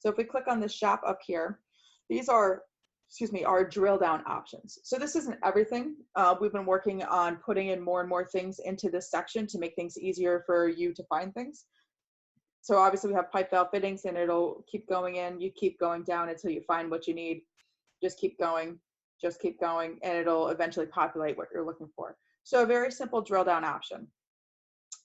So if we click on the shop up here, these are, excuse me, our drill down options. So this isn't everything. We've been working on putting in more and more things into this section to make things easier for you to find things. So obviously we have pipe valve fittings, and it'll keep going in. You keep going down until you find what you need. Just keep going, and it'll eventually populate what you're looking for. So a very simple drill down option.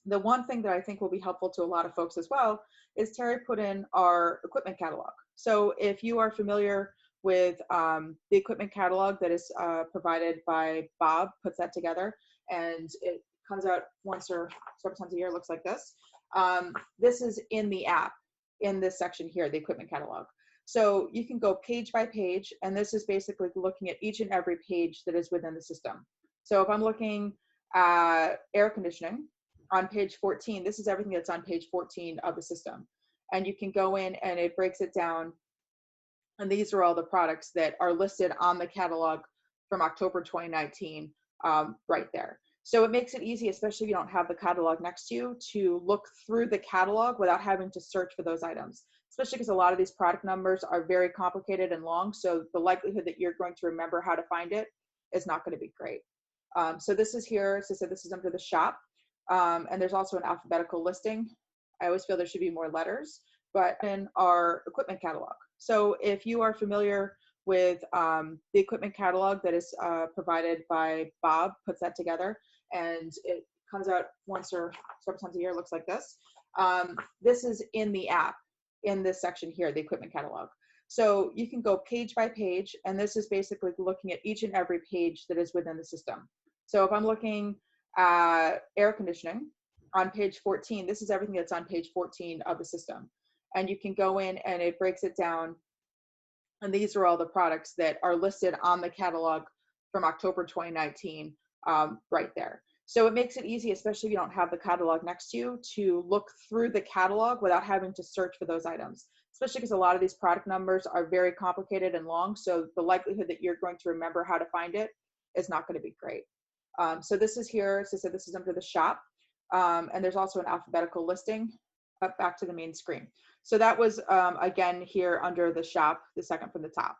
The one thing that I think will be helpful to a lot of folks as well is Terry put in our equipment catalog. So if you are familiar with the equipment catalog that is provided by Bob, puts that together, and it comes out once or several times a year, looks like this. This is in the app, in this section here, the equipment catalog. So you can go page by page, and this is basically looking at each and every page that is within the system. So if I'm looking at air conditioning on page 14, this is everything that's on page 14 of the system. And you can go in and it breaks it down. And these are all the products that are listed on the catalog from October 2019 right there. So it makes it easy, especially if you don't have the catalog next to you, to look through the catalog without having to search for those items, especially because a lot of these product numbers are very complicated and long. So the likelihood that you're going to remember how to find it is not going to be great. So this is here, so this is under the shop. And there's also an alphabetical listing. I always feel there should be more letters, but in our equipment catalog. So if you are familiar with the equipment catalog that is provided by Bob, puts that together, and it comes out once or several times a year, looks like this. This is in the app, in this section here, the equipment catalog. So you can go page by page, and this is basically looking at each and every page that is within the system. So if I'm looking at air conditioning on page 14, this is everything that's on page 14 of the system. And you can go in and it breaks it down. And these are all the products that are listed on the catalog from October 2019 right there. So it makes it easy, especially if you don't have the catalog next to you, to look through the catalog without having to search for those items, especially because a lot of these product numbers are very complicated and long. So the likelihood that you're going to remember how to find it is not going to be great. So this is here, so this is under the shop, and there's also an alphabetical listing up back to the main screen. So that was, again, here under the shop, the second from the top.